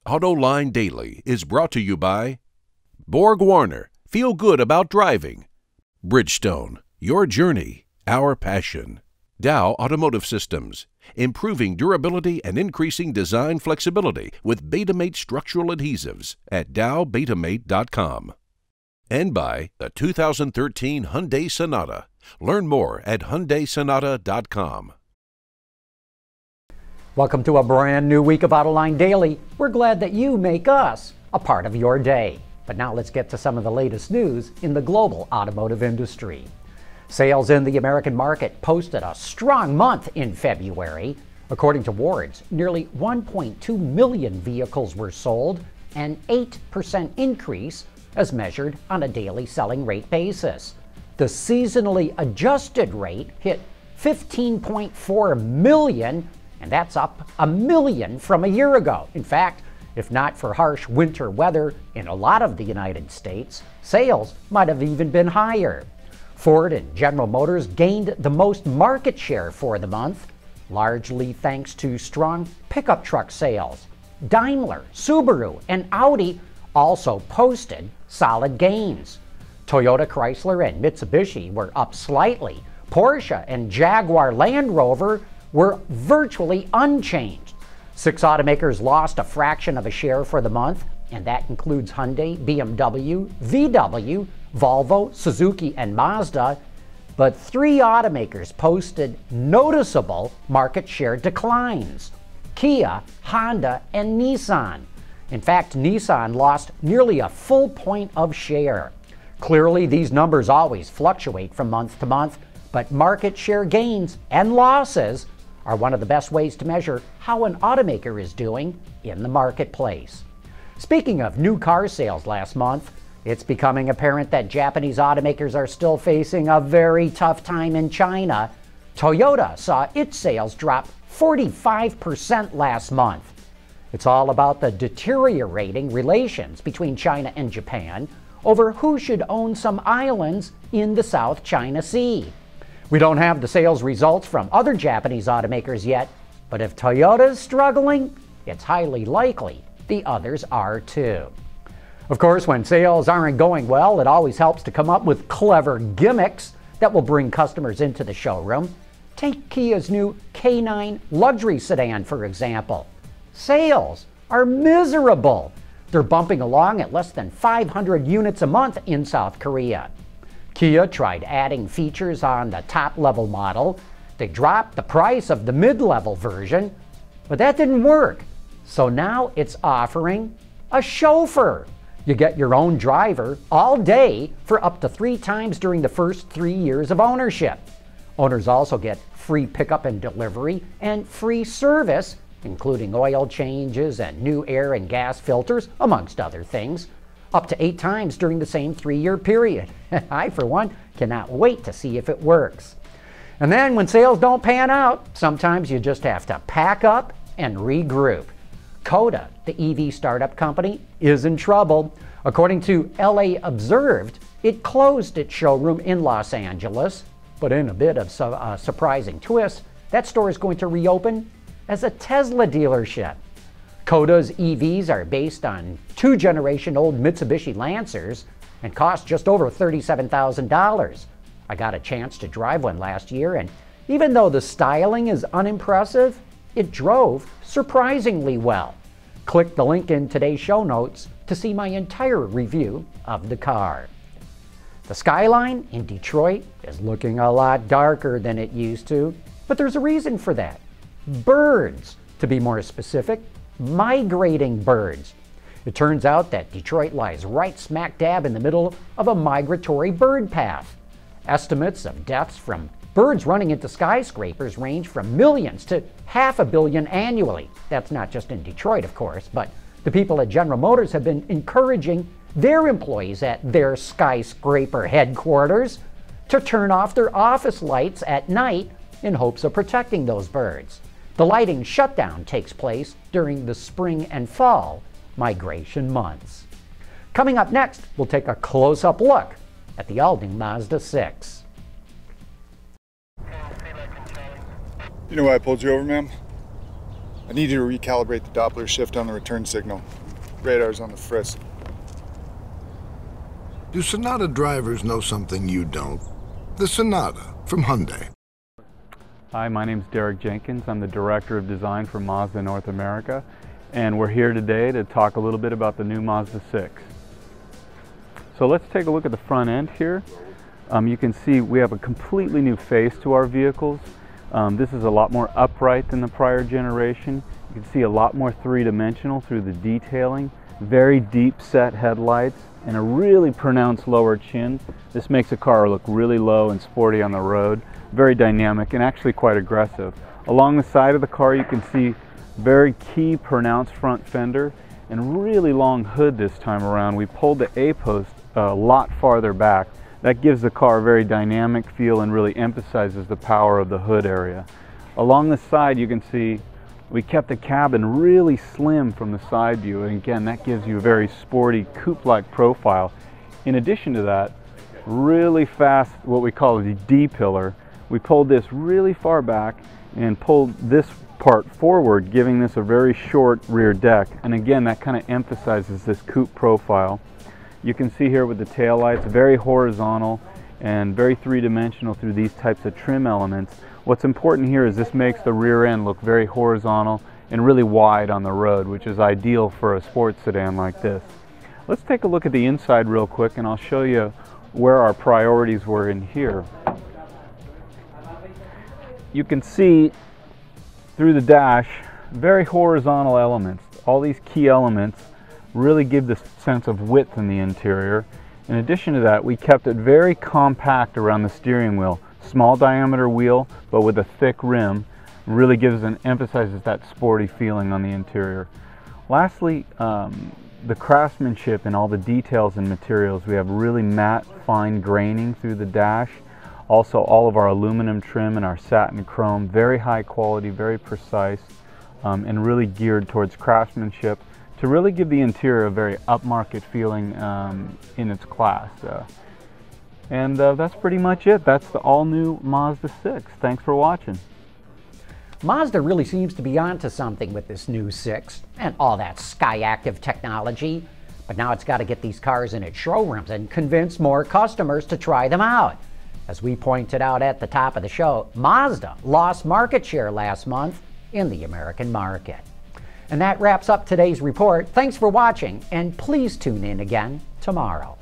AutoLine Daily is brought to you by Borg Warner, feel good about driving. Bridgestone, your journey, our passion. Dow Automotive Systems, improving durability and increasing design flexibility with Betamate structural adhesives at dowbetamate.com. And by the 2013 Hyundai Sonata. Learn more at HyundaiSonata.com. Welcome to a brand new week of AutoLine Daily. We're glad that you make us a part of your day. But now let's get to some of the latest news in the global automotive industry. Sales in the American market posted a strong month in February. According to Wards, nearly 1.2 million vehicles were sold, an 8% increase as measured on a daily selling rate basis. The seasonally adjusted rate hit 15.4 million, and that's up a million from a year ago. In fact, if not for harsh winter weather in a lot of the United States, sales might have even been higher. Ford and General Motors gained the most market share for the month, largely thanks to strong pickup truck sales. Daimler, Subaru, and Audi also posted solid gains. Toyota, Chrysler, and Mitsubishi were up slightly. Porsche and Jaguar Land Rover were virtually unchanged. 6 automakers lost a fraction of a share for the month, and that includes Hyundai, BMW, VW, Volvo, Suzuki, and Mazda. But 3 automakers posted noticeable market share declines: Kia, Honda, and Nissan. In fact, Nissan lost nearly a full point of share. Clearly, these numbers always fluctuate from month to month, but market share gains and losses are one of the best ways to measure how an automaker is doing in the marketplace. Speaking of new car sales last month, it's becoming apparent that Japanese automakers are still facing a very tough time in China. Toyota saw its sales drop 45% last month. It's all about the deteriorating relations between China and Japan over who should own some islands in the South China Sea. We don't have the sales results from other Japanese automakers yet, but if Toyota is struggling, it's highly likely the others are too. Of course, when sales aren't going well, it always helps to come up with clever gimmicks that will bring customers into the showroom. Take Kia's new K9 luxury sedan, for example. Sales are miserable. They're bumping along at less than 500 units a month in South Korea. Kia tried adding features on the top-level model. They dropped the price of the mid-level version, but that didn't work. So now it's offering a chauffeur. You get your own driver all day for up to 3 times during the first 3 years of ownership. Owners also get free pickup and delivery and free service, including oil changes and new air and gas filters, amongst other things, up to 8 times during the same 3-year period. I, for one, cannot wait to see if it works. And then when sales don't pan out, sometimes you just have to pack up and regroup. Coda, the EV startup company, is in trouble. According to LA Observed, it closed its showroom in Los Angeles, but in a bit of a surprising twist, that store is going to reopen as a Tesla dealership. Coda's EVs are based on 2-generation-old Mitsubishi Lancers and cost just over $37,000. I got a chance to drive one last year, and even though the styling is unimpressive, it drove surprisingly well. Click the link in today's show notes to see my entire review of the car. The skyline in Detroit is looking a lot darker than it used to, but there's a reason for that. Birds, to be more specific, migrating birds. It turns out that Detroit lies right smack dab in the middle of a migratory bird path. Estimates of deaths from birds running into skyscrapers range from millions to 500 million annually. That's not just in Detroit, of course, but the people at General Motors have been encouraging their employees at their skyscraper headquarters to turn off their office lights at night in hopes of protecting those birds. The lighting shutdown takes place during the spring and fall migration months. Coming up next, we'll take a close-up look at the all-new Mazda 6. You know why I pulled you over, ma'am? I need you to recalibrate the Doppler shift on the return signal. Radar's on the frisk. Do Sonata drivers know something you don't? The Sonata from Hyundai. Hi, my name is Derek Jenkins. I'm the Director of Design for Mazda North America, and we're here today to talk a little bit about the new Mazda 6. So let's take a look at the front end here. You can see we have a completely new face to our vehicles. This is a lot more upright than the prior generation. You can see a lot more three-dimensional through the detailing, very deep set headlights, and a really pronounced lower chin. This makes a car look really low and sporty on the road, very dynamic and actually quite aggressive. Along the side of the car you can see very key pronounced front fender and really long hood this time around. We pulled the A-post a lot farther back. That gives the car a very dynamic feel and really emphasizes the power of the hood area. Along the side you can see we kept the cabin really slim from the side view, and again that gives you a very sporty coupe-like profile. In addition to that, really fast what we call the D-pillar. We pulled this really far back and pulled this part forward, giving this a very short rear deck, and again that kind of emphasizes this coupe profile. You can see here with the taillights, very horizontal and very three-dimensional through these types of trim elements. What's important here is this makes the rear end look very horizontal and really wide on the road, which is ideal for a sports sedan like this. Let's take a look at the inside real quick and I'll show you where our priorities were in here. You can see through the dash very horizontal elements. All these key elements really give this sense of width in the interior. In addition to that, we kept it very compact around the steering wheel. Small diameter wheel, but with a thick rim, really gives and emphasizes that sporty feeling on the interior. Lastly, the craftsmanship and all the details and materials. We have really matte, fine graining through the dash. Also, all of our aluminum trim and our satin chrome, very high quality, very precise, and really geared towards craftsmanship to really give the interior a very upmarket feeling in its class. And that's pretty much it. That's the all-new Mazda 6. Thanks for watching. Mazda really seems to be onto something with this new 6 and all that Skyactiv technology. But now it's got to get these cars in its showrooms and convince more customers to try them out. As we pointed out at the top of the show, Mazda lost market share last month in the American market. And that wraps up today's report. Thanks for watching, and please tune in again tomorrow.